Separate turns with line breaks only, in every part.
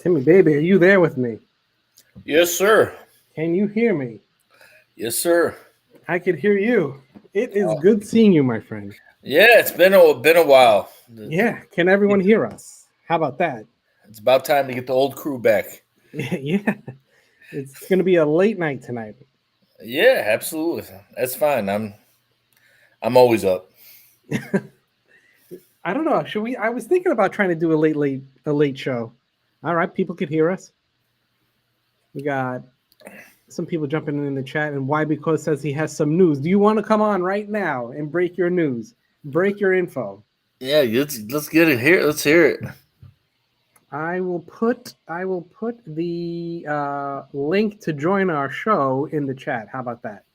Timmy, baby, are you there with me?
Yes, sir.
Can you hear me?
Yes, sir.
I can hear you. It is good seeing you, my friend.
Yeah, it's been a while.
Yeah, can everyone hear us? How about that?
It's about time to get the old crew back.
Yeah, it's going to be a late night tonight.
Yeah, absolutely. That's fine. I'm always up.
I don't know. Should we? I was thinking about trying to do a late show. All right, people could hear us. We got some people jumping in the chat, and why? Because says he has some news. Do you want to come on right now and break your news? Break your info.
Yeah, let's get it here. Let's hear it.
I will put the link to join our show in the chat. How about that?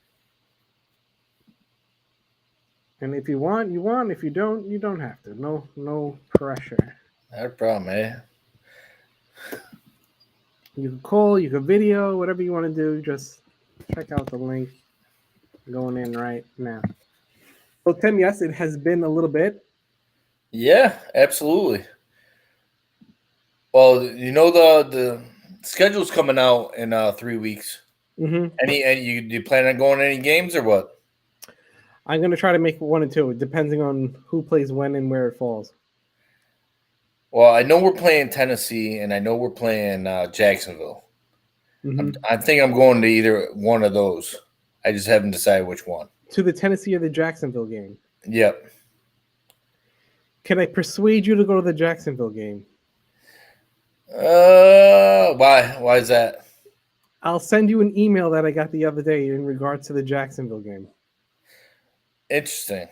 And if you want, you want. If you don't, you don't have to. No pressure.
Not a problem, man.
You can call, you can video, whatever you want to do. Just check out the link going in right now. So Tim, yes, it has been a little bit.
Yeah, absolutely. Well, the schedule's coming out in 3 weeks.
Mm-hmm.
Any you plan on going to any games or what?
I'm gonna try to make 1 and 2, depending on who plays when and where it falls.
Well, I know we're playing Tennessee, and I know we're playing Jacksonville.
Mm-hmm.
I think I'm going to either one of those. I just haven't decided which one.
To the Tennessee or the Jacksonville game.
Yep.
Can I persuade you to go to the Jacksonville game?
Why? Why is that?
I'll send you an email that I got the other day in regards to the Jacksonville game.
Interesting.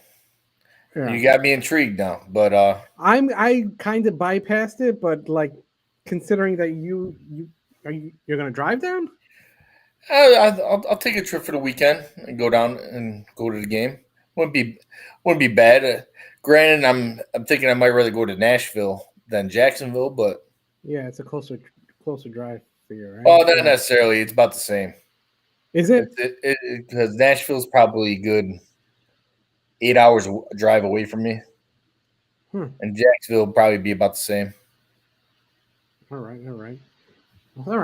Yeah.
You got me intrigued now, but
I kind of bypassed it, but like considering that you're gonna drive down?
I'll take a trip for the weekend and go down and go to the game. Wouldn't be bad. Granted, I'm thinking I might rather go to Nashville than Jacksonville, but
Yeah, it's a closer drive for you, right?
well, not necessarily. It's about the same.
Is it?
Because Nashville's probably a good 8 hours drive away from me, and Jacksonville will probably be about the same.
All right.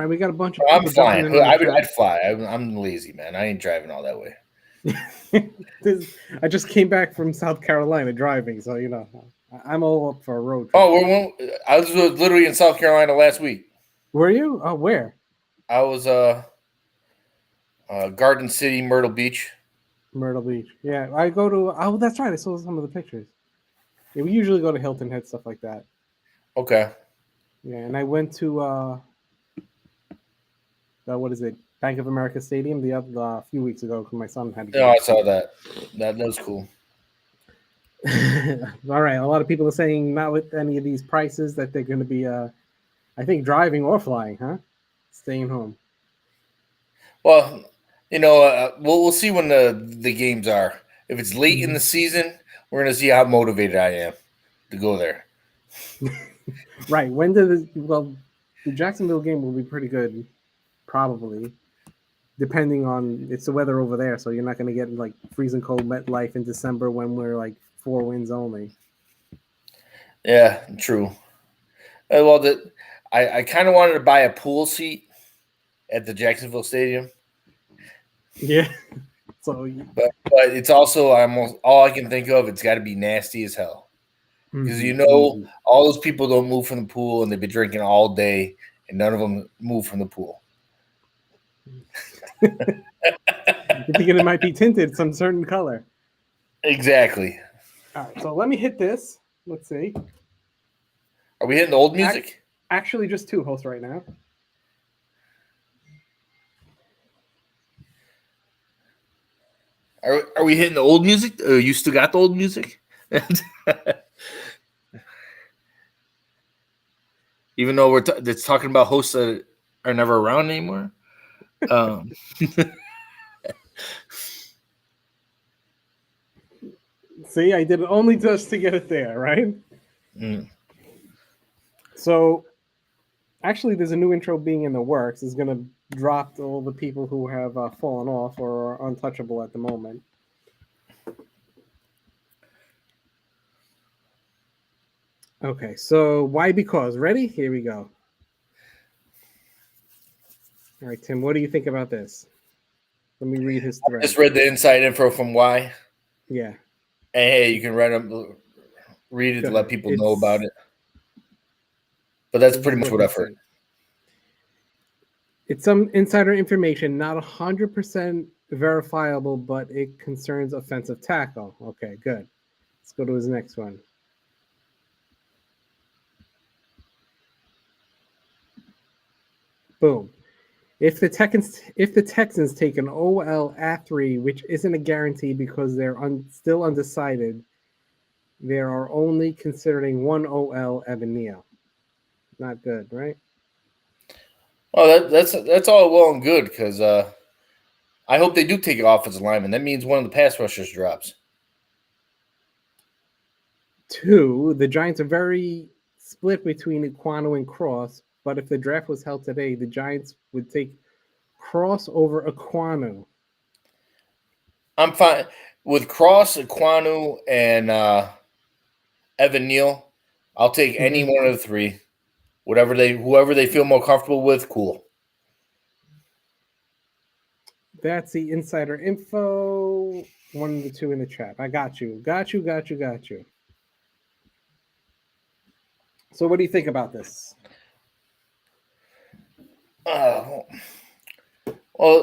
We got a bunch of.
I'm flying. I'd fly. I'm lazy, man. I ain't driving all that way.
I just came back from South Carolina driving, so I'm all up for a road trip.
Oh, I was literally in South Carolina last week.
Were you? Oh, where?
I was Garden City, Myrtle Beach.
Myrtle Beach. Yeah, I go to. Oh, that's right. I saw some of the pictures. Yeah, we usually go to Hilton Head, stuff like that.
Okay.
Yeah, and I went to what is it? Bank of America Stadium a few weeks ago because my son had to
go. I saw that. That was cool.
All right. A lot of people are saying not with any of these prices that they're going to be, I think, driving or flying, huh? Staying home.
Well, we'll see when the games are. If it's late in the season, we're going to see how motivated I am to go there.
Right. The Jacksonville game will be pretty good, probably, depending on it's the weather over there. So you're not going to get like freezing cold MetLife in December when we're like 4 wins only.
Yeah, true. Well, I kind of wanted to buy a pool seat at the Jacksonville Stadium.
Yeah. So,
but it's also almost all I can think of. It's got to be nasty as hell because all those people don't move from the pool and they've been drinking all day and none of them move from the pool.
You're thinking it might be tinted some certain color.
Exactly.
All right, so let me hit this. Let's see.
Are we hitting the old music?
Actually, just 2 hosts right now.
Are we hitting the old music? You still got the old music? Even though it's talking about hosts that are never around anymore.
See, I did it only just to get it there, right? So, actually, there's a new intro being in the works. It's going to drop all the people who have fallen off or are untouchable at the moment. Okay, so why? Because ready? Here we go. All right, Tim, what do you think about this? Let me read his thread.
Just read the inside info from Y.
Yeah.
And hey, you can read it
Go
to let
ahead.
people know about it. But that's pretty much what I've heard.
It's some insider information, not 100% verifiable, but it concerns offensive tackle. Okay, good. Let's go to his next one. Boom. If the Texans take an OL at 3, which isn't a guarantee because they're still undecided, they are only considering one OL, Evan Neal. Not good, right?
Well, that's all well and good because I hope they do take an offensive lineman. That means one of the pass rushers drops.
2, the Giants are very split between Ekwonu and Cross, but if the draft was held today, the Giants would take Cross over Ekwonu.
I'm fine with Cross, Ekwonu, and Evan Neal. I'll take any one of the 3. Whoever they feel more comfortable with, cool.
That's the insider info. One of the 2 in the chat. I got you. So what do you think about this?
Well,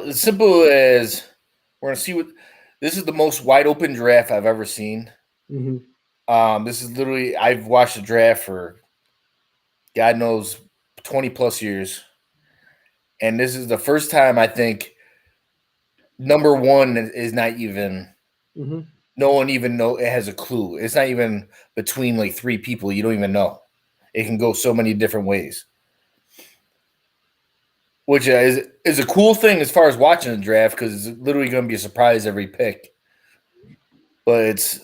as simple as we're going to see what this is the most wide open draft I've ever seen.
Mm-hmm.
This is literally I've watched the draft for God knows 20 plus years, and this is the first time I think number 1 is not even.
Mm-hmm.
No one even know it has a clue. It's not even between like 3 people. You don't even know. It can go so many different ways, which is a cool thing as far as watching the draft because it's literally going to be a surprise every pick. But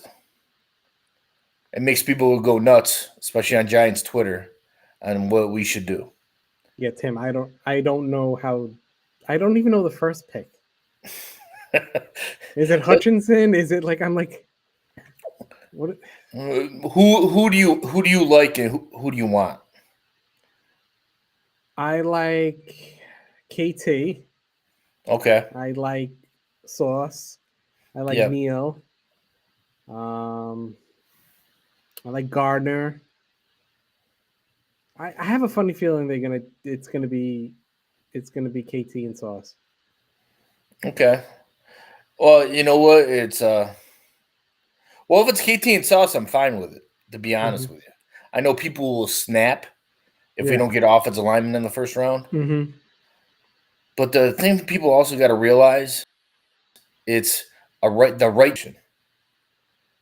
it makes people go nuts, especially on Giants Twitter, on what we should do.
Yeah, Tim, I don't know how. I don't even know the first pick. Is it Hutchinson? Is it like I'm like what?
Who do you like and who do you want?
I like KT.
Okay.
I like Sauce. I like Neal. I like Gardner. I have a funny feeling it's gonna be KT and Sauce.
Okay. Well, you know what? It's well, if it's KT and Sauce, I'm fine with it. To be honest with you, I know people will snap if we don't get offensive linemen in the first round.
Mm-hmm.
But the thing people also got to realize, it's the right.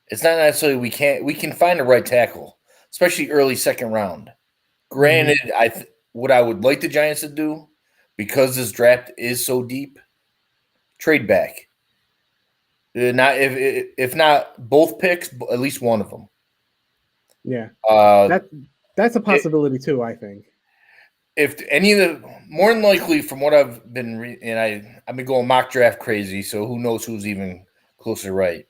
It's not necessarily we can find the right tackle, especially early second round. Granted, what I would like the Giants to do, because this draft is so deep, trade back. Not if not both picks, at least one of them.
Yeah, that's a possibility too. I think
if any of the more than likely from what I've been and I've been going mock draft crazy, so who knows who's even closer right.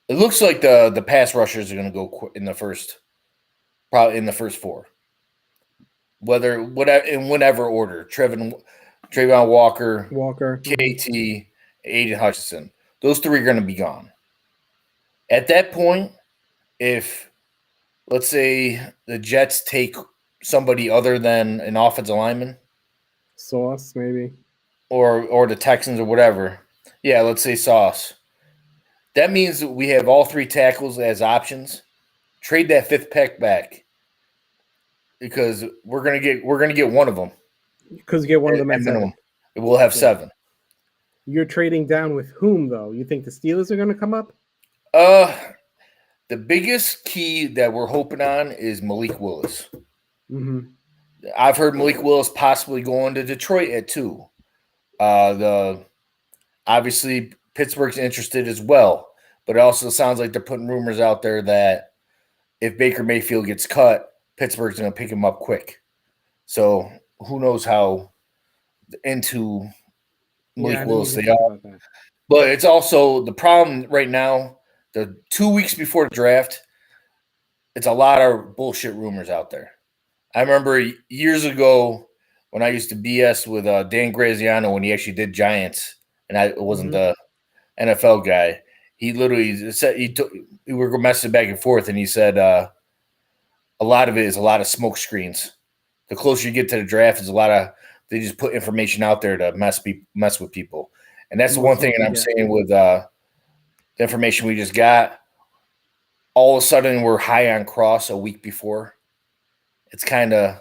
It looks like the pass rushers are going to go in the first, probably in the first 4. Whatever in whatever order, Trayvon Walker, KT, Aiden Hutchinson. Those 3 are going to be gone. At that point, if let's say the Jets take somebody other than an offensive lineman,
Sauce maybe,
or the Texans or whatever. Yeah, let's say Sauce. That means that we have all 3 tackles as options. Trade that 5th pick back because we're gonna get one of them.
Because you get one of them at minimum.
We'll have 7.
You're trading down with whom though? You think the Steelers are going to come up?
The biggest key that we're hoping on is Malik Willis.
Mm-hmm.
I've heard Malik Willis possibly going to Detroit at 2. Obviously Pittsburgh's interested as well, but it also sounds like they're putting rumors out there that if Baker Mayfield gets cut, Pittsburgh's going to pick him up quick. So who knows how into Malik Willis they are. But it's also the problem right now, the 2 weeks before the draft, it's a lot of bullshit rumors out there. I remember years ago, when I used to BS with Dan Graziano when he actually did Giants, and I wasn't the NFL guy. He literally said we were messing back and forth, and he said a lot of it is a lot of smoke screens. The closer you get to the draft, is a lot of they just put information out there to mess with people, and that's the one thing that I'm saying with the information we just got. All of a sudden, we're high on Cross a week before. It's kind of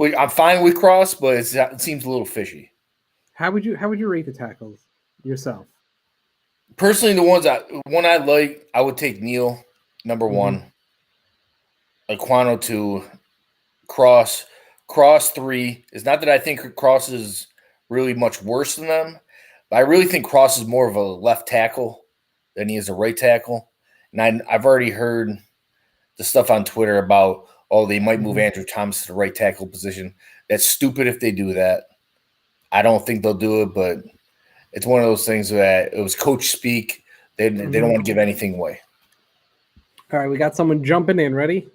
I'm fine with Cross, but it seems a little fishy.
How would you rate the tackles yourself?
Personally, the one I like, I would take Neal number one, Aquano 2, Cross 3. It's not that I think Cross is really much worse than them, but I really think Cross is more of a left tackle than he is a right tackle. And I've already heard the stuff on Twitter about, they might move Andrew Thomas to the right tackle position. That's stupid if they do that. I don't think they'll do it, but it's one of those things that it was coach speak. They don't want to give anything away.
All right, we got someone jumping in. Ready?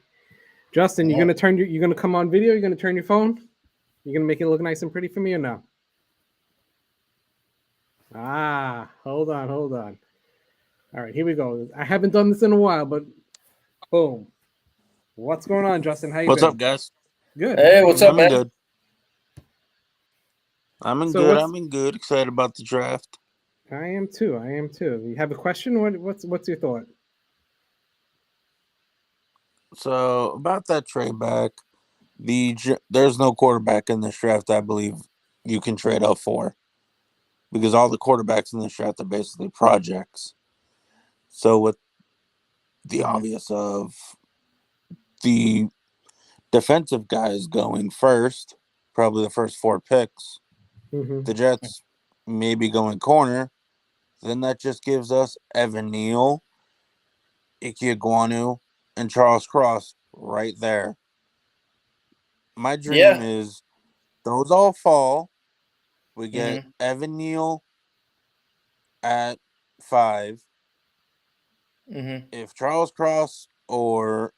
Justin, you're gonna come on video, you're gonna turn your phone? You're gonna make it look nice and pretty for me or no? Hold on. All right, here we go. I haven't done this in a while, but boom. What's going on, Justin? How you
What's
been?
up, guys?
Good.
Hey, what's up, man?
Good. I'm in good. Excited about the draft.
I am too. You have a question? What's your thought?
So about that trade back, there's no quarterback in this draft I believe you can trade up for, because all the quarterbacks in this draft are basically projects. So with the obvious of the defensive guys going first, probably the first 4 picks, the Jets maybe going corner, then that just gives us Evan Neal, Ike Ekwonu, and Charles Cross right there. My dream is those all fall. We get Evan Neal at 5. If Charles Cross or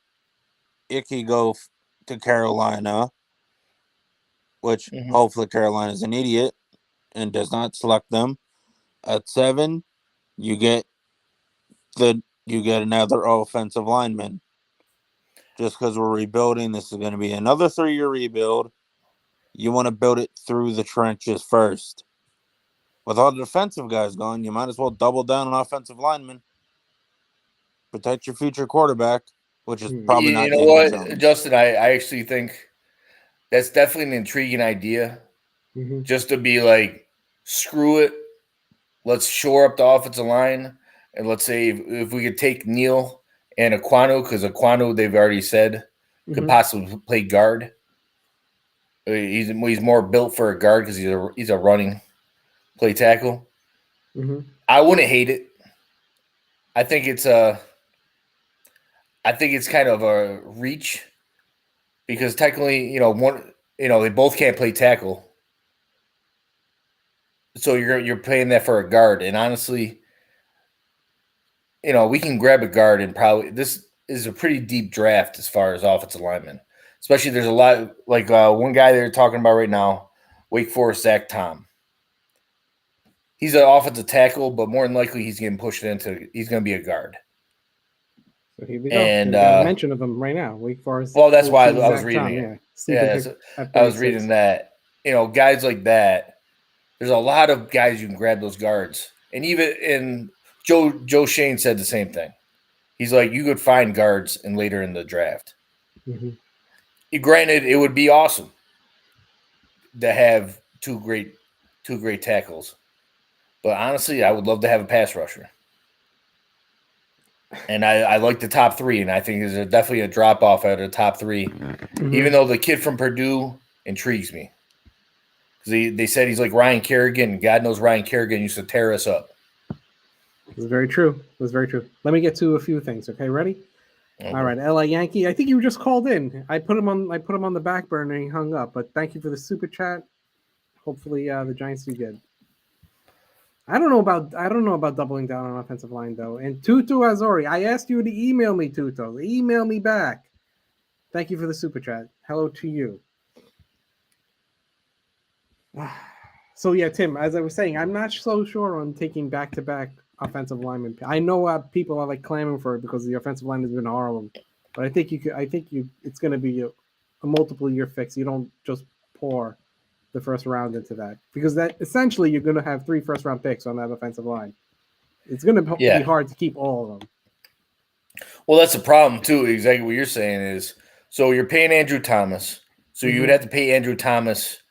Icky go to Carolina, which hopefully Carolina's an idiot and does not select them, at 7, you get another offensive lineman. Just because we're rebuilding, this is going to be another 3-year rebuild. You want to build it through the trenches first. With all the defensive guys gone, you might as well double down on offensive linemen. Protect your future quarterback, which is probably not.
You know what, Jones. Justin? I actually think that's definitely an intriguing idea. Just to be like, screw it, let's shore up the offensive line, and let's say if we could take Neal and Aquano, because Aquano, they've already said, could possibly play guard. He's more built for a guard because he's a running play tackle. I wouldn't hate it. I think it's kind of a reach, because technically, they both can't play tackle. So you're paying that for a guard, and honestly, we can grab a guard, and probably this is a pretty deep draft as far as offensive linemen. Especially, there's a lot like one guy they're talking about right now, Wake Forest Zach Tom. He's an offensive tackle, but more than likely he's getting pushed into. He's going to be a guard.
So here we go. And got a mention of him right now. Wake Forest.
Well, that's why I was reading it. Yeah, I was reading that. Guys like that. There's a lot of guys you can grab those guards, and even Joe Shane said the same thing. He's like, you could find guards later in the draft. Granted, it would be awesome to have two great tackles, but honestly, I would love to have a pass rusher. And I like the top 3, and I think there's definitely a drop off out of the top 3, even though the kid from Purdue intrigues me. They said he's like Ryan Kerrigan. God knows Ryan Kerrigan used to tear us up.
It's very true. Let me get to a few things. Okay, ready? All right, LA Yankee. I think you just called in. I put him on the back burner and he hung up. But thank you for the super chat. Hopefully, the Giants do good. I don't know about doubling down on offensive line though. And Tutu Azori, I asked you to email me, Tutu. Email me back. Thank you for the super chat. Hello to you. So yeah, Tim, as I was saying, I'm not so sure on taking back-to-back offensive linemen. I know people are like clamoring for it because the offensive line has been horrible, but I think you could. I think it's going to be a multiple year fix. You don't just pour the first round into that because that essentially you're going to have 3 first-round picks on that offensive line. It's going to be
Yeah.
hard to keep all of them.
Well, that's the problem too. Exactly what you're saying is, so you're paying Andrew Thomas, so you would have to pay Andrew Thomas,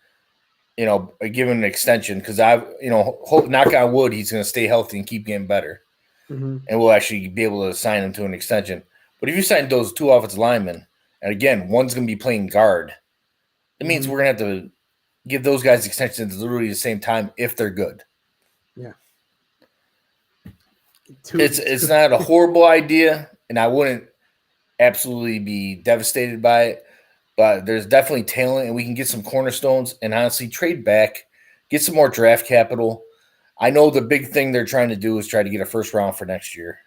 give him an extension because knock on wood, he's going to stay healthy and keep getting better, and we'll actually be able to sign him to an extension. But if you sign those 2 offensive linemen, and again, one's going to be playing guard, it means we're going to have to give those guys extensions literally the same time if they're good.
Yeah.
It's not a horrible idea, and I wouldn't absolutely be devastated by it, but there's definitely talent, and we can get some cornerstones and honestly trade back, get some more draft capital. I know the big thing they're trying to do is try to get a first round for next year,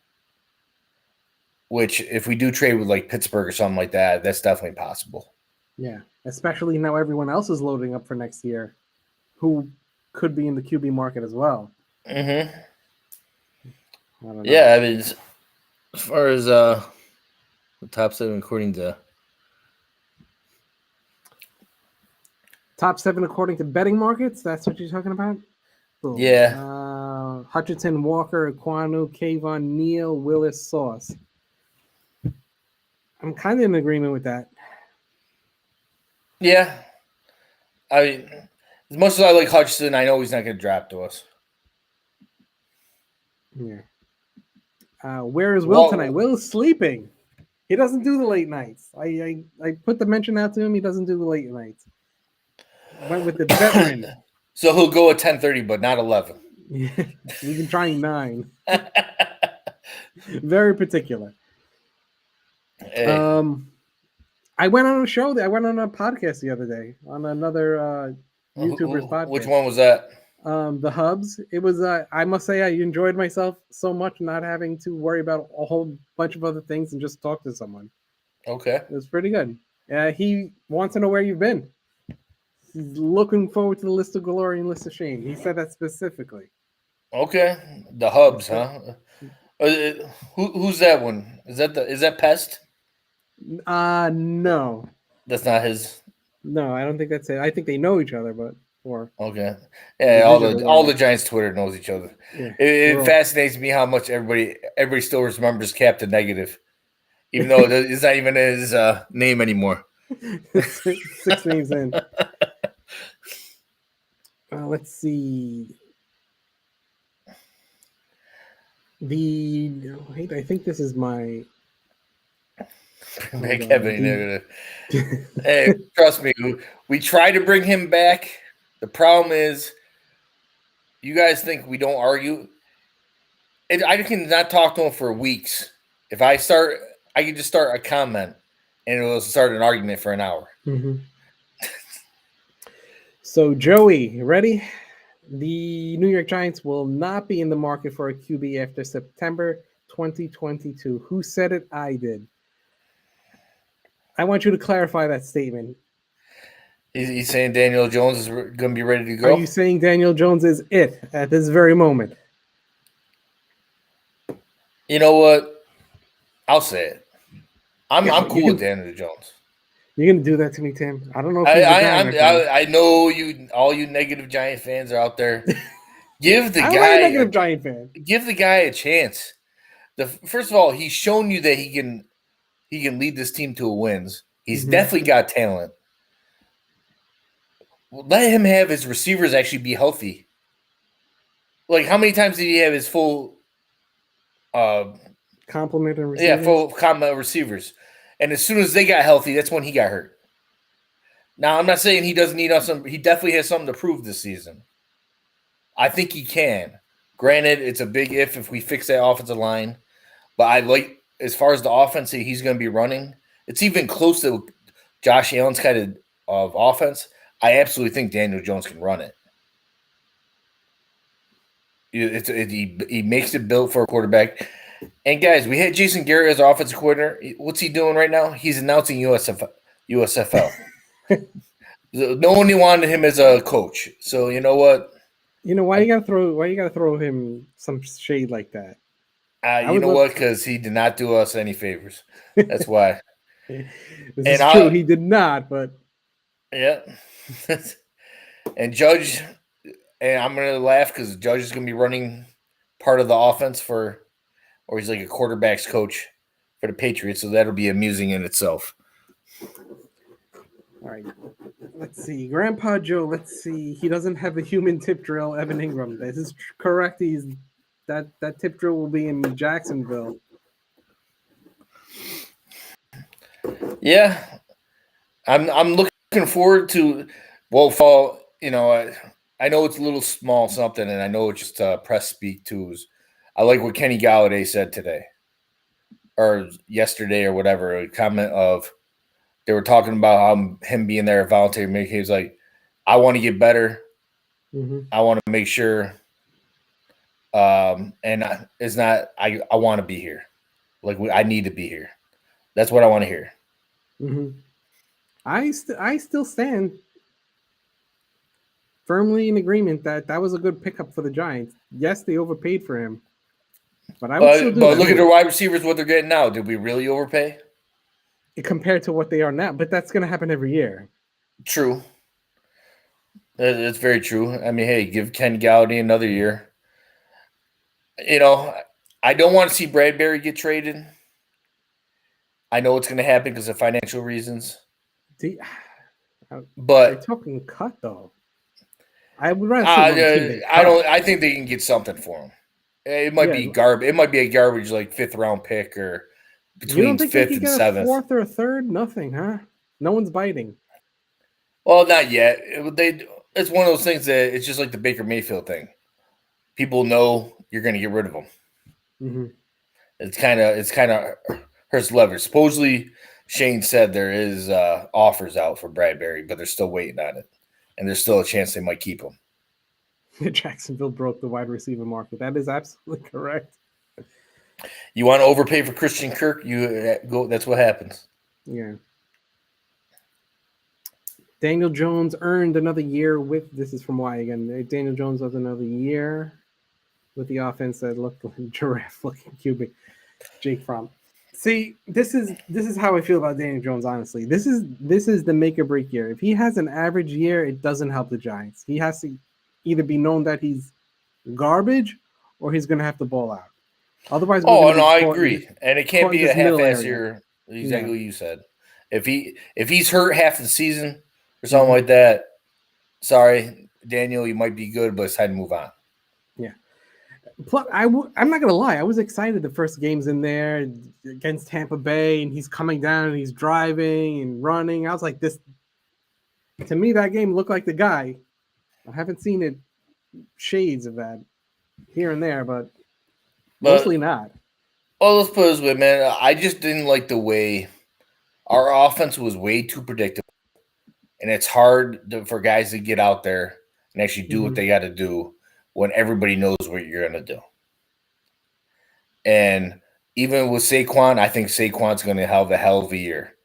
which if we do trade with like Pittsburgh or something like that, that's definitely possible.
Yeah, especially now everyone else is loading up for next year, who could be in the QB market as well.
Mm-hmm.
I don't know.
Yeah, I mean, as far as the top 7 according to
top 7 according to betting markets, that's what you're talking about? Cool.
Yeah.
Hutchinson, Walker, Aquanu, Kayvon, Neal, Willis, Sauce. I'm kind of in agreement with that.
Yeah. I mean, as much as I like Hutchinson, I know he's not going to drop to us.
Yeah. Where is Will tonight? Will is sleeping. He doesn't do the late nights. I put the mention out to him. He doesn't do the late nights. Went with the veteran.
So he'll go at 10:30, but not 11.
Yeah, we've been trying 9. Very particular.
Hey.
I went on a show. I went on a podcast the other day on another YouTuber's podcast.
Which one was that?
The Hubs. It was. I must say, I enjoyed myself so much not having to worry about a whole bunch of other things and just talk to someone.
Okay.
It was pretty good. He wants to know where you've been. He's looking forward to the list of glory and list of shame. He said that specifically.
Okay. The Hubs, huh? Who's that one? Is that Pest?
No.
That's not his.
No, I don't think that's it. I think they know each other, but
okay. Yeah, all the Giants Twitter knows each other.
Yeah,
it fascinates me how much everybody still remembers Captain Negative, even though it's not even his name anymore.
6 names in. Let's see. I think this is my.
Kevin, hey, trust me, we try to bring him back. The problem is, you guys think we don't argue. I can not talk to him for weeks. If I can just start a comment, and it will start an argument for an hour.
Mm-hmm. So, Joey, you ready? The New York Giants will not be in the market for a QB after September 2022. Who said it? I did. I want you to clarify that statement.
He's saying Daniel Jones is going to be ready to go?
Are you saying Daniel Jones is it at this very moment?
You know what? I'll say it. I'm cool with Daniel Jones.
You're going to do that to me, Tim? I don't know if
I know all you negative Giant fans are out there. Give the guy
a negative Giant fan.
Give the guy a chance. First of all, he's shown you that he can lead this team to wins. He's definitely got talent. Let him have his receivers actually be healthy. Like, how many times did he have his full
complement of receivers?
Yeah, full complement of receivers. And as soon as they got healthy, that's when he got hurt. Now, I'm not saying he doesn't need us. He definitely has something to prove this season. I think he can. Granted, it's a big if we fix that offensive line. But I like, as far as the offense that he's going to be running, it's even close to Josh Allen's kind of offense. I absolutely think Daniel Jones can run it. He makes it built for a quarterback. And guys, we had Jason Garrett as our offensive coordinator. What's he doing right now? He's announcing USFL. No one wanted him as a coach. So you know what?
You know why you gotta throw him some shade like that? I
You
would
know
love.
what? Because he did not do us any favors. That's why.
This
And
is true. He did not, but
yeah. And Judge, and I'm gonna laugh because Judge is gonna be running part of the offense or he's like a quarterbacks coach for the Patriots. So that'll be amusing in itself.
all right. Let's see. Grandpa Joe, let's see. He doesn't have a human tip drill, Evan Ingram. This is correct. That tip drill will be in Jacksonville.
Yeah, I'm looking forward to. Well, fall. I know it's a little small something, and I know it's just press speak too. I like what Kenny Galladay said today or yesterday or whatever. A comment of they were talking about him being there voluntary. Make he was like, I want to get better.
Mm-hmm.
I want to make sure. And it's not. I want to be here. Like I need to be here. That's what I want to hear.
Mm-hmm. I still stand firmly in agreement that was a good pickup for the Giants. Yes, they overpaid for him, but I would still do
But
that
look at
move
their wide receivers. What they're getting now. Did we really overpay?
compared to what they are now. But that's going to happen every year.
True. That's very true. I mean, hey, give Ken Galladay another year. I don't want to see Bradbury get traded. I know it's going to happen because of financial reasons.
They're
But
talking cut though. I would rather see one team than
I
cut.
don't. I think they can get something for him. It might be garbage. It might be a garbage like 5th-round pick or
You don't
between
think they
5th
could
and
get a
7th.
4th or a 3rd? Nothing, huh? No one's biting.
Well, not yet. It's one of those things that it's just like the Baker Mayfield thing. People know you're going to get rid of them.
Mm-hmm.
It's kind of hurts leverage. Supposedly, Shane said there is offers out for Bradbury, but they're still waiting on it, and there's still a chance they might keep him.
Jacksonville broke the wide receiver market. That is absolutely correct.
You want to overpay for Christian Kirk? You go. That's what happens.
Yeah. Daniel Jones earned another year with. This is from Y again. Daniel Jones was another year with the offense that looked like giraffe-looking QB. Jake Fromm. See, this is how I feel about Daniel Jones. Honestly, this is the make or break year. If he has an average year, it doesn't help the Giants. He has to either be known that he's garbage, or he's going to have to ball out. Otherwise, we're going to be
I
caught
agree, and it can't
in
be a
this middle
half-ass
area.
year. Exactly
Yeah.
what you said. If he's hurt half the season or something
Mm-hmm.
like that, sorry, Daniel, you might be good, but it's time to move on.
Yeah. Plus, I'm not gonna lie. I was excited the first games in there against Tampa Bay, and he's coming down and he's driving and running. I was like, this. To me, that game looked like the guy. I haven't seen it shades of that here and there, but mostly not.
Well, let's put it this way, man. I just didn't like the way our offense was way too predictable, and it's hard for guys to get out there and actually do what they got to do when everybody knows what you're going to do. And even with Saquon, I think Saquon's going to have a hell of a year.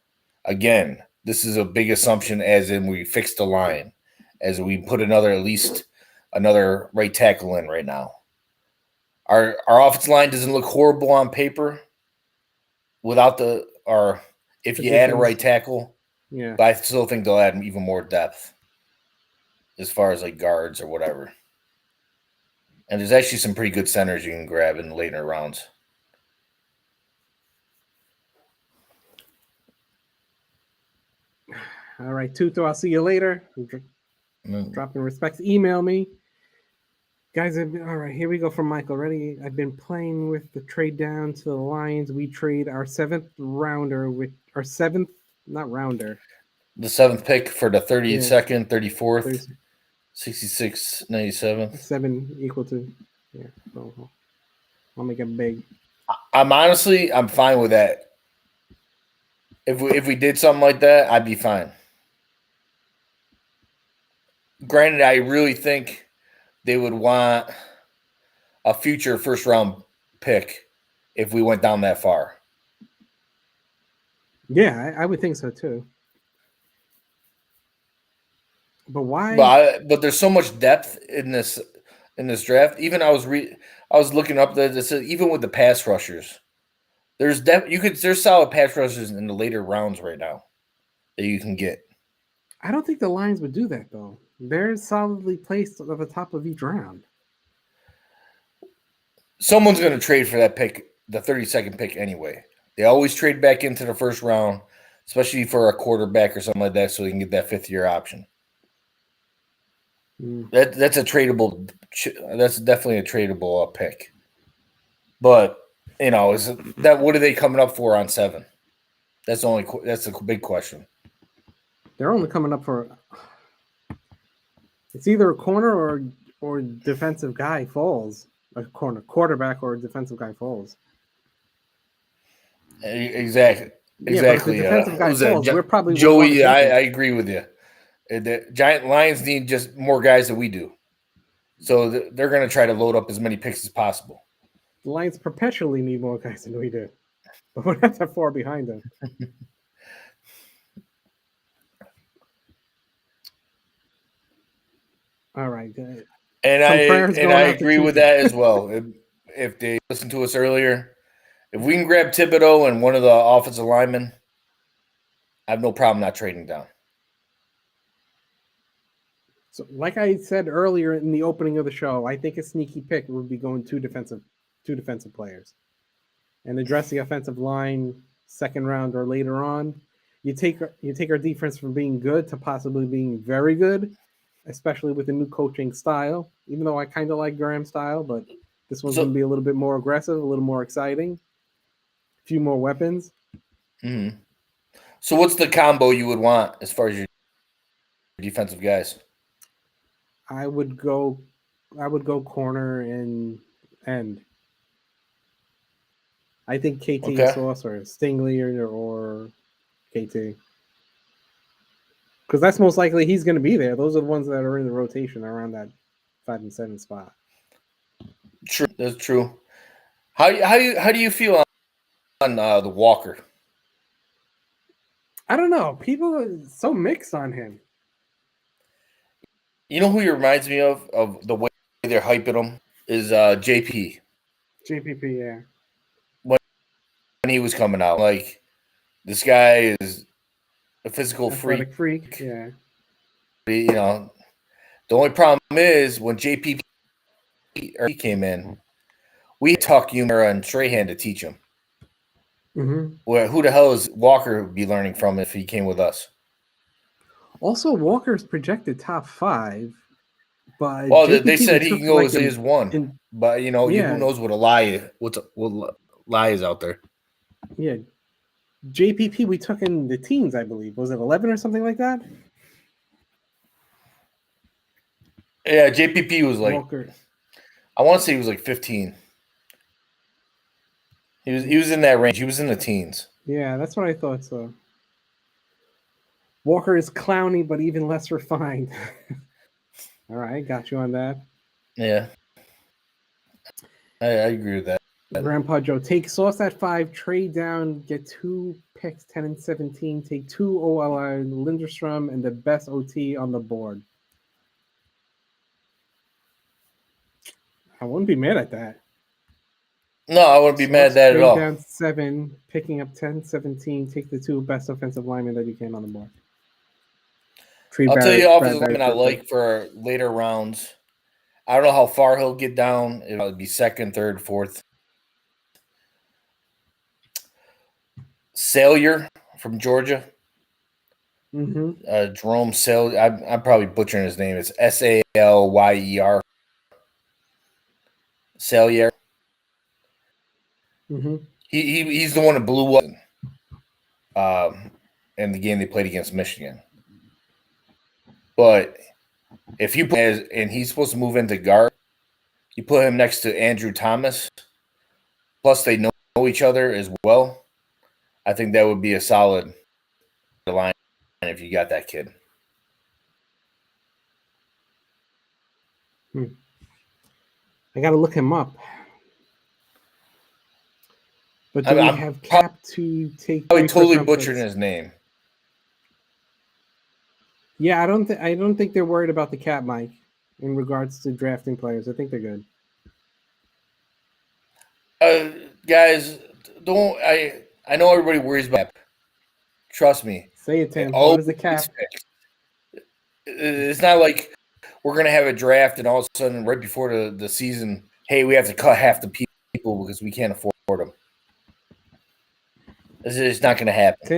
Again, this is a big assumption, as in we fixed the line, as we put at least another right tackle in right now. Our offensive line doesn't look horrible on paper without if you add a right tackle.
Yeah.
But I still think they'll add even more depth as far as like guards or whatever. And there's actually some pretty good centers you can grab in the later rounds.
All right, Tuto, I'll see you later. Dropping respects. Email me. Guys, all right, here we go from Michael. Ready? I've been playing with the trade down to the Lions. We trade our 7th rounder with our 7th, not rounder.
The 7th pick for the 32nd, 34th, 66, 97th.
7 equal to, yeah. So I'll make it big.
I'm fine with that. If we did something like that, I'd be fine. Granted, I really think they would want a future first-round pick if we went down that far.
Yeah, I would think so too. But why?
But there's so much depth in this draft. Even I was looking up that it said even with the pass rushers, there's there's solid pass rushers in the later rounds right now that you can get.
I don't think the Lions would do that though. They're solidly placed at the top of each round.
Someone's going to trade for that pick, the 32nd pick anyway. They always trade back into the first round, especially for a quarterback or something like that, so they can get that 5th-year option. That's a tradable. That's definitely a tradable pick. But is that what are they coming up for on 7? That's a big question.
They're only coming up for. It's either a corner or defensive guy falls. A quarterback or a defensive guy falls.
Exactly.
Yeah, but if the defensive guy falls, we're probably
Joey. I agree with you. The Giant Lions need just more guys than we do, so they're going to try to load up as many picks as possible.
The Lions perpetually need more guys than we do, but we're not that far behind them. All right, good.
And I agree with that as well. If they listened to us earlier, if we can grab Thibodeau and one of the offensive linemen, I have no problem not trading down.
So, like I said earlier in the opening of the show, I think a sneaky pick would be going two defensive players, and address the offensive line 2nd round or later on. You take our defense from being good to possibly being very good, especially with the new coaching style. Even though I kind of like Graham's style, but this one's going to be a little bit more aggressive, a little more exciting, a few more weapons.
Mm-hmm. So, what's the combo you would want as far as your defensive guys?
I would go corner and end. I think KT Sauce or Stingley or KT. Because that's most likely he's going to be there. Those are the ones that are in the rotation around that 5 and 7 spot.
True, that's true. How do you feel on the Walker?
I don't know. People are so mixed on him.
You know who he reminds me of the way they're hyping him is JP.
JPP, yeah.
When he was coming out, like this guy is a physical
freak. Yeah.
The only problem is when JPP came in, we talked Humera and Strahan to teach him.
Mm-hmm.
Well, who the hell is Walker be learning from if he came with us?
Also, Walker's projected top 5, but
they said he can go as his 1. But who knows what lie is out there?
Yeah, JPP we took in the teens, I believe. Was it 11 or something like that?
Yeah, JPP was like
Walker.
I want to say he was like 15. He was in that range. He was in the teens.
Yeah, that's what I thought. So Walker is clowny, but even less refined. All right, got you on that.
Yeah, I agree with that.
Grandpa Joe, take Sauce at 5, trade down, get 2 picks, 10 and 17, take 2 OLI, Lindstrom, and the best OT on the board. I wouldn't be mad at that.
No, I wouldn't be mad at that at all.
Trade down 7, picking up 10, 17, take the 2 best offensive linemen that you can on the board.
I'll tell you offensive lineman I like for later rounds. I don't know how far he'll get down. It'll be 2nd, 3rd, 4th. Salyer from Georgia.
Mm-hmm.
Jerome Salyer. I'm probably butchering his name. It's Salyer. Salyer.
Mm-hmm.
He's the one that blew up in the game they played against Michigan. But if you and he's supposed to move into guard, you put him next to Andrew Thomas. Plus, they know each other as well. I think that would be a solid line if you got that kid.
I got to look him up. But do we have cap to take?
Probably totally butchering his name.
Yeah, I don't think they're worried about the cap, Mike, in regards to drafting players. I think they're good.
Guys, don't I know everybody worries about cap. Trust me,
Say it,
it
Tim. What
always
is the cap?
fixed. It's not like we're gonna have a draft and all of a sudden right before the season, hey, we have to cut half the people because we can't afford them. This is not gonna happen.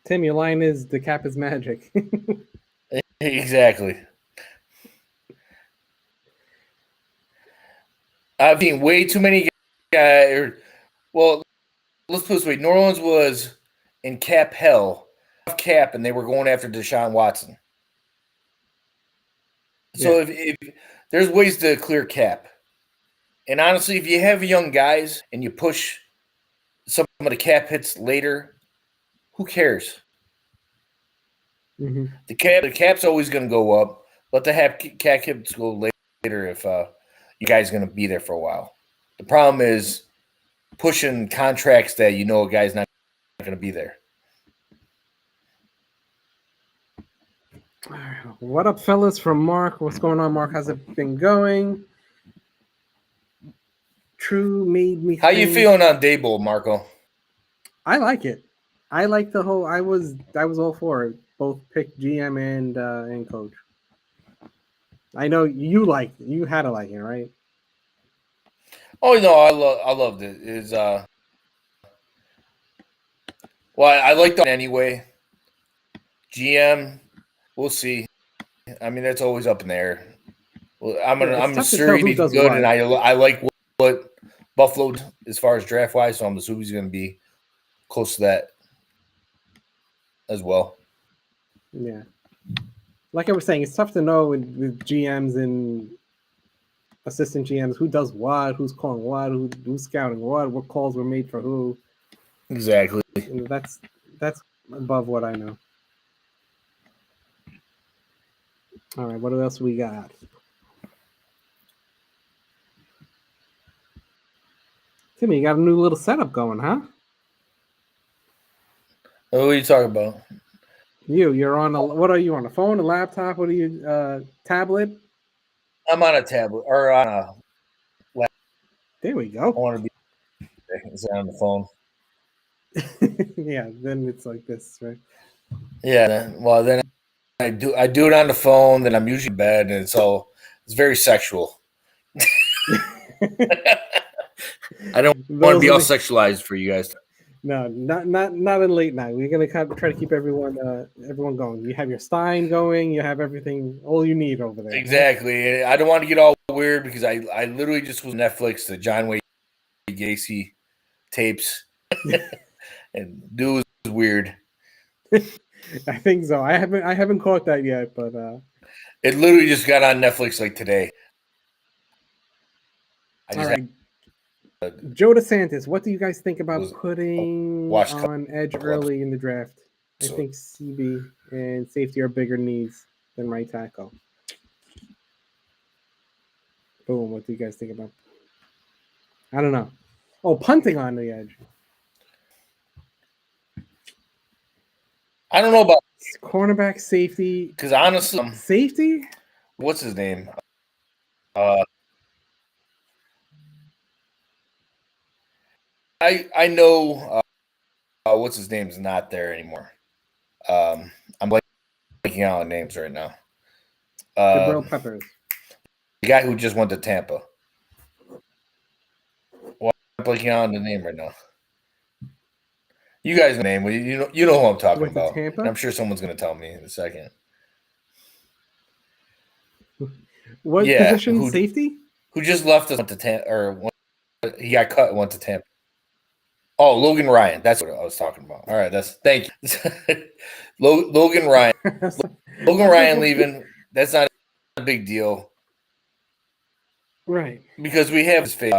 Tim, your line is the cap is magic.
Exactly. I've seen way too many guys. Well, let's put it this way: New Orleans was in cap hell, and they were going after Deshaun Watson. So
Yeah.
if there's ways to clear cap, and honestly, if you have young guys and you push some of the cap hits later, who cares?
Mm-hmm.
The cap's always going to go up. Let the cap hits go later if you guys are going to be there for a while. The problem is pushing contracts that you know a guy's not going to be there.
What up, fellas? From Mark. What's going on, Mark? How's it been going? True made me.
How you feeling on Daboll, Marco?
I like it. I like the whole. I was all for it. Both pick GM and coach. I know you had to like it, right?
Oh no, I loved it. Is well, I liked it anyway. GM, we'll see. I mean, that's always up in the air. Well, I'm assuming he's good, and I like what Buffalo did as far as draft wise, so I'm assuming he's going to be close to that as well.
Yeah, like I was saying, it's tough to know with GMs and assistant GMs who does what, who's calling what, who's scouting what calls were made for who.
Exactly.
And that's above what I know. All right, what else we got? Timmy, you got a new little setup going, huh?
What are you talking about?
You're on what are you on, a phone, a laptop? What are you, tablet?
I'm on a tablet or on a laptop.
There we
I
go.
want to be on the phone.
Yeah, then it's like this, right?
Yeah. Well, then I do it on the phone. Then I'm usually in bed, and it's very sexual. I don't want to be all sexualized for you guys.
No, not in late night. We're gonna try to keep everyone going. You have your Stein going. You have everything, all you need over there.
Exactly. Right? I don't want to get all weird because I literally just was Netflix the John Wayne Gacy tapes, and dude was weird.
I think so. I haven't caught that yet, but
it literally just got on Netflix like today.
All right. Joe DeSantis, what do you guys think about putting on edge early in the draft? I think CB and safety are bigger needs than right tackle. Boom. What do you guys think about? I don't know. Oh, punting on the edge.
I don't know about
cornerback, safety.
Because honestly,
safety.
What's his name? I know what's his name's not there anymore. I'm blanking out on names right now.
Jabril Peppers,
the guy who just went to Tampa. Well, I'm blanking out on the name right now. You guys know the name. You know who I'm talking about. And I'm sure someone's going to tell me in a second.
What position? Safety?
Who just left us went to Tampa, or he got cut and went to Tampa. Oh, Logan Ryan. That's what I was talking about. All right, thank you. Logan Ryan. Logan Ryan leaving. That's not a big deal.
Right.
Because we have his face.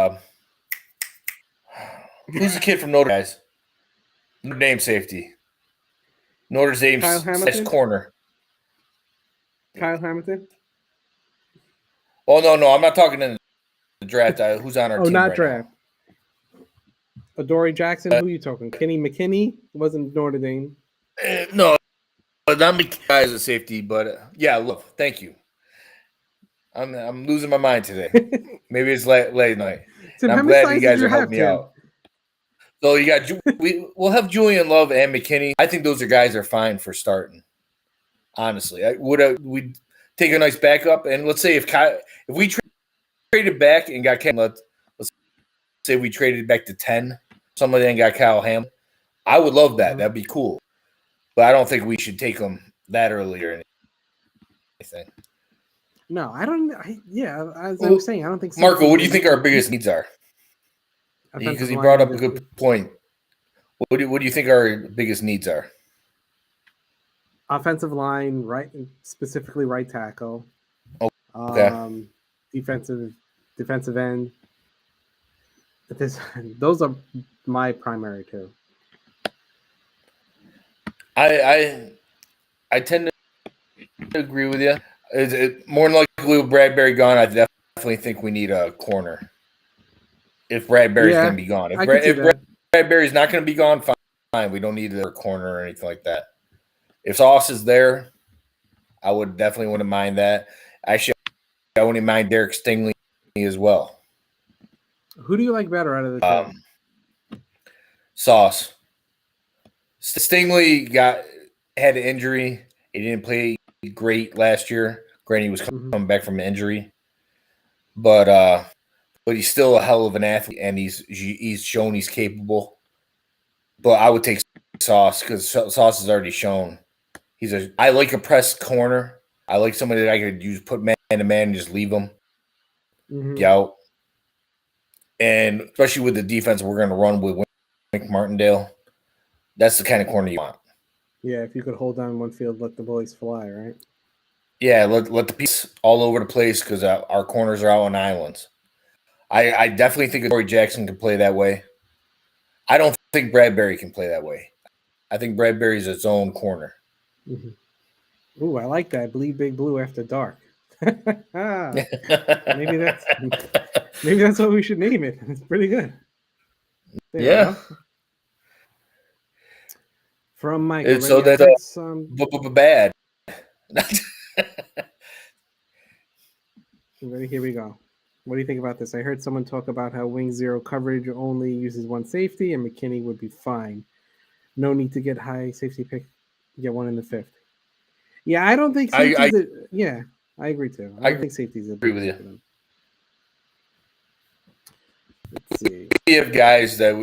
Who's the kid from Notre Dame? Notre Dame safety. Notre Dame's corner.
Kyle Hamilton?
Oh, no. I'm not talking in the draft. Who's on our team
not
right
draft. Adoree Jackson? Who are you talking? Kenny McKinney? Wasn't Notre Dame.
No. not me guys at safety, but yeah, look, thank you. I'm losing my mind today. Maybe it's late night.
Tim,
And
how
I'm
many
glad you
sizes
guys
do you
are helping
have,
me
Tim?
out. So you got we'll have Julian Love and McKinney. I think those are guys are fine for starting. Honestly, we take a nice backup, and let's say if we traded back and got let's say we traded back to 10, somebody then got Kyle Hamilton. I would love that. That'd be cool. But I don't think we should take them that early or anything.
No, I don't. As I'm saying, I don't think.
Marco, what do you think our biggest needs are? Because he brought up a good point. What do you think our biggest needs are?
Offensive line, right, specifically right tackle.
Okay.
Defensive end. Those are my primary two.
I tend to agree with you. More than likely with Bradbury gone, I definitely think we need a corner. If Bradbury's going to be gone. If Bradbury's not going to be gone, fine. We don't need a corner or anything like that. If Sauce is there, I would definitely wouldn't mind that. Actually, I wouldn't mind Derek Stingley as well.
Who do you like better out of the two?
Sauce. Stingley had an injury. He didn't play great last year. Granted, he was coming back from an injury, but he's still a hell of an athlete, and he's shown he's capable. But I would take Sauce because Sauce has already shown I like a press corner. I like somebody that I could use, put man to man, and just leave them out. And especially with the defense we're going to run with Wink Martindale, that's the kind of corner you want.
Yeah, if you could hold down one field, let the boys fly, right?
Yeah, let the piece all over the place because our corners are out on islands. I definitely think Corey Jackson can play that way. I don't think Bradbury can play that way. I think Bradbury's its own corner.
Ooh, I like that. Bleedbigblue after dark. maybe that's what we should name it. It's pretty good.
Yeah.
From Michael.
So that's bad.
Ready? Here we go. What do you think about this? I heard someone talk about how wing zero coverage only uses one safety, and McKinney would be fine. No need to get high safety pick. Get one in the fifth. Yeah, I don't think safety's I agree too. I don't think safety's a big
with you.
for them. Let's see.
We have guys that,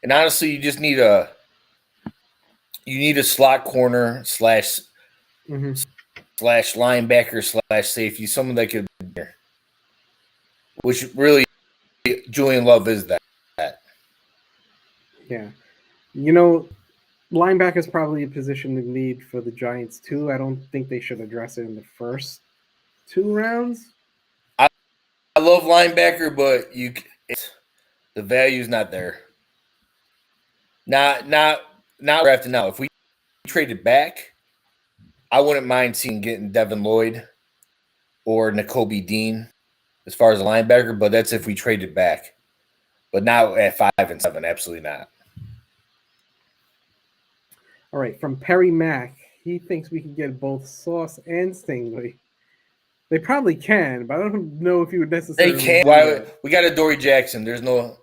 and honestly, you just need a slot corner / linebacker / safety, someone that could, which really Julian Love is that.
Yeah, linebacker is probably a position of need for the Giants too. I don't think they should address it in the first 2 rounds.
I love linebacker, but the value's not there. Not drafting now. If we traded back, I wouldn't mind getting Devin Lloyd or Nakobe Dean as far as a linebacker, but that's if we traded back. But now at 5 and 7, absolutely not.
All right, from Perry Mack, he thinks we can get both Sauce and Stingley. They probably can, but I don't know if you would necessarily.
They can. Why? We got a Dory Jackson. There's no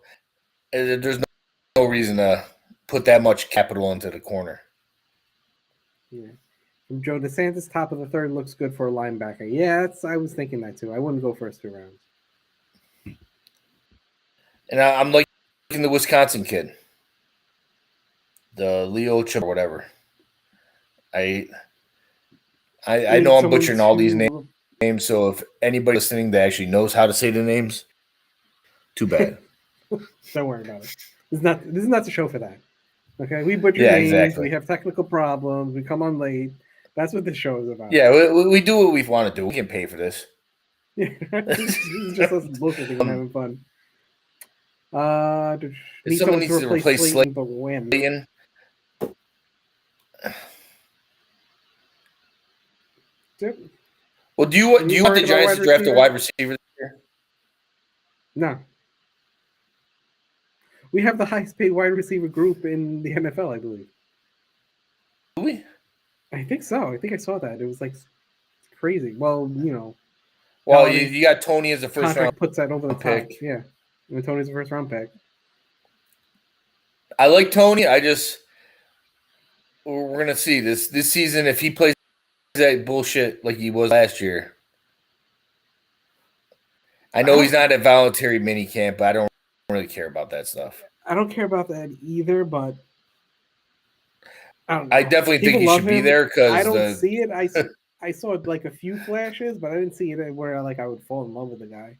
reason to put that much capital into the corner.
Yeah. From Joe DeSantis, top of the third looks good for a linebacker. Yeah, I was thinking that too. I wouldn't go first 2 rounds.
And I'm liking the Wisconsin kid, the Leo Chip or whatever. I know I'm butchering all these names, so if anybody listening that actually knows how to say the names, too bad.
Don't worry about it. This is not the show for that. Okay, we butcher names. Exactly. We have technical problems. We come on late. That's what this show is about.
Yeah, we do what we want to do. We can pay for this.
Yeah, this is just us bullshitting and having fun.
If someone needs to replace Slayton,
but when?
Well, do you want the Giants to draft a wide receiver this year?
No. We have the highest paid wide receiver group in the NFL, I believe.
Do we?
I think so. I think I saw that. It was like crazy. Well,
Well,
Galladay's
you got Tony as a first round
contract puts that over the top.
pick.
Yeah, and Tony's a first round pick.
I like Tony. We're gonna see this season if he plays that bullshit like he was last year. I know he's not at voluntary minicamp, but I don't really care about that stuff.
I don't care about that either, but I don't know.
I definitely think he
People
should be
love him.
there because
I don't see it. I saw like a few flashes, but I didn't see it where like I would fall in love with the guy.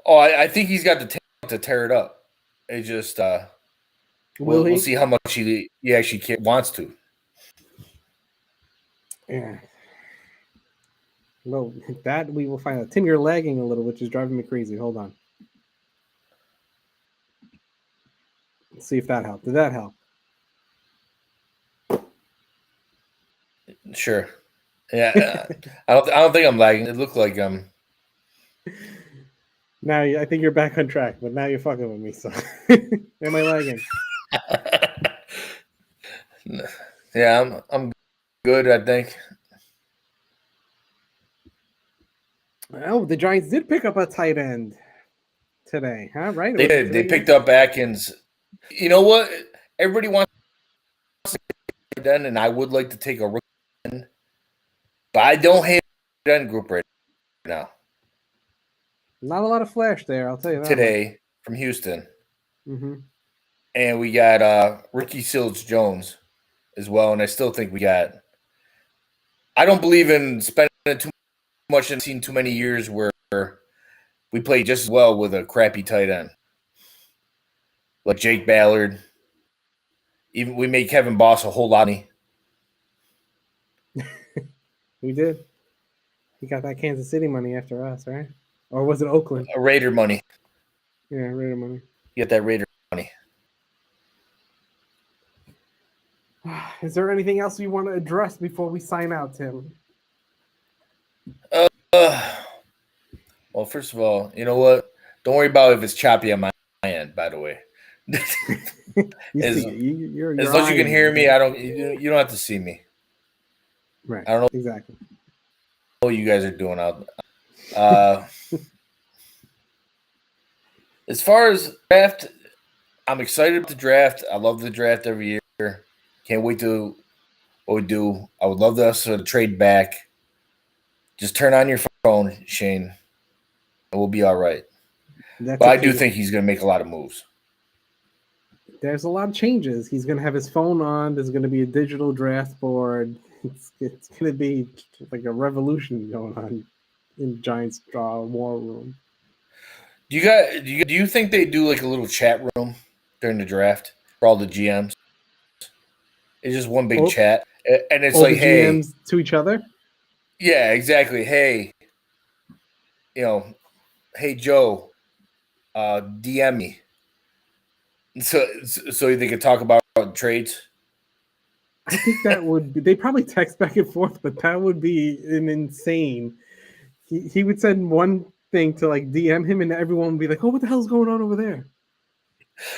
Oh, I think he's got the talent to tear it up. It just we'll see how much he actually wants to.
Yeah. Well, that we will find out. Tim, you're lagging a little, which is driving me crazy. Hold on. Let's see if that helped. Did that help?
Sure. Yeah. I don't think I'm lagging. It looked like
Now I think you're back on track, but now you're fucking with me. So am I lagging?
Yeah, I'm good, I think.
Oh, the Giants did pick up a tight end today, huh? Right?
They did. They picked up Atkins. You know what? Everybody wants to tight end, and I would like to take a rookie end, but I don't hate the tight end group right now.
Not a lot of flash there, I'll tell you that.
Today from Houston.
Mm-hmm.
And we got Ricky Seals-Jones as well, and I still think we got. I don't believe in spending too much and seen too many years where we play just as well with a crappy tight end. Like Jake Ballard. Even we made Kevin Boss a whole lot of money.
We did. He got that Kansas City money after us, right? Or was it Oakland?
Raider money.
Yeah, Raider money.
You get that Raider money.
Is there anything else you want to address before we sign out, Tim?
Well, first of all, you know what? Don't worry about if it's choppy on my end. By the way, as long as you can hear me, you don't have to see me.
Right.
I don't know
exactly
what you guys are doing out. As far as draft, I'm excited about the draft. I love the draft every year. Can't wait to what we do. I would love us to trade back. Just turn on your phone, Shane, and we'll be all right. But I do think he's going to make a lot of moves.
There's a lot of changes. He's going to have his phone on. There's going to be a digital draft board. It's going to be like a revolution going on in Giants war room.
Do you think they do like a little chat room during the draft for all the GMs? It's just one big chat, and it's like, hey,
GMs to each other.
Yeah, exactly. Hey, hey Joe, DM me. So they could talk about trades.
I think that would be, they probably text back and forth, but that would be an insane. He would send one thing to like DM him, and everyone would be like, "Oh, what the hell's going on over there?"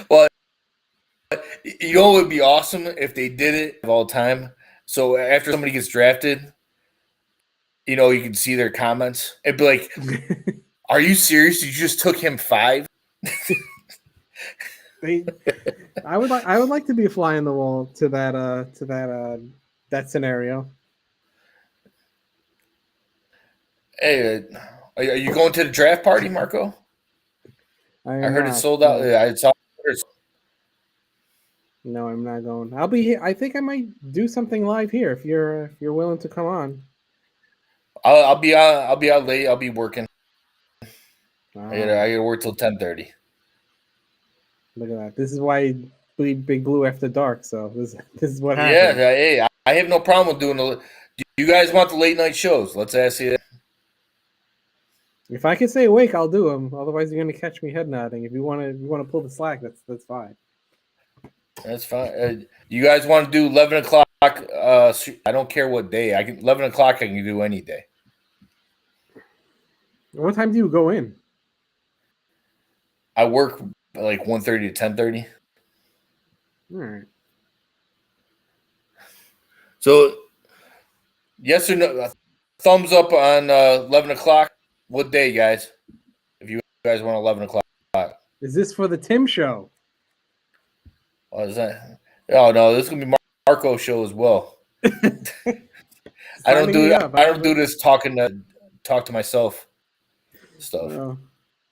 Well, you know, it would be awesome if they did it all the time. So after somebody gets drafted, you can see their comments. It'd be like, "Are you serious? You just took him 5?"
I would like to be a fly on the wall to that scenario.
Hey, are you going to the draft party, Marco? I heard it's sold out.
No.
I saw.
No, I'm not going. I'll be here. I think I might do something live here if you're willing to come on.
I'll be out late. I'll be working. I gotta work till 10:30.
Look at that. This is why Bleedbigblue after dark. So this is what happens.
Yeah, hey, I have no problem with doing the. Do you guys want the late night shows? Let's ask you that.
If I can stay awake, I'll do them. Otherwise, you're gonna catch me head nodding. If you want to pull the slack, that's fine.
That's fine. You guys want to do 11 o'clock? I don't care what day. 11 o'clock. I can do any day.
What time do you go in?
I work like 1:30 to 10:30.
All right.
So, yes or no? Thumbs up on 11 o'clock. What day, guys? If you guys want 11 o'clock.
Is this for the Tim show?
Oh, is that? Oh no, this is gonna be Marco's show as well. I don't do this talk to myself stuff.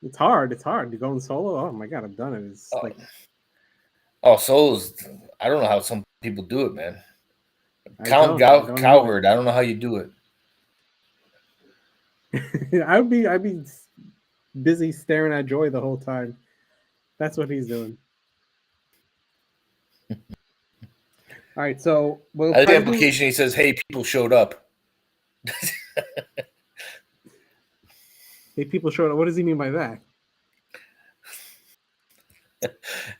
It's hard. It's hard. You're going solo. Oh my god, I've done it. It's like
solos. I don't know how some people do it, man. Cowherd. I don't know how you do
it. I'd be busy staring at Joy the whole time. That's what he's doing. All right, so
the application he says, "Hey, people showed up."
Hey, people showed up. What does he mean by that?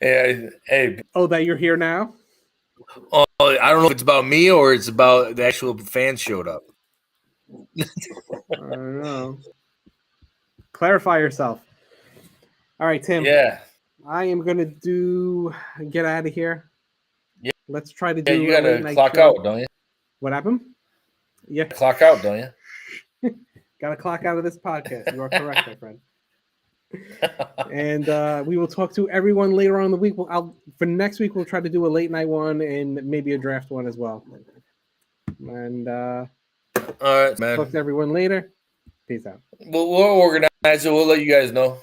Hey.
Oh, that you're here now?
Oh, I don't know if it's about me or it's about the actual fans showed up.
I don't know. Clarify yourself. All right, Tim.
Yeah.
I am gonna get out of here.
Yeah.
Let's try to do.
You gotta clock out, don't you?
What happened? Yeah.
Clock out, don't you?
Gotta clock out of this podcast. You are correct, my friend. And we will talk to everyone later on in the week. For next week, we'll try to do a late night one and maybe a draft one as well. And
all right, man.
Talk to everyone later. Peace out.
We'll organize it. We'll let you guys know.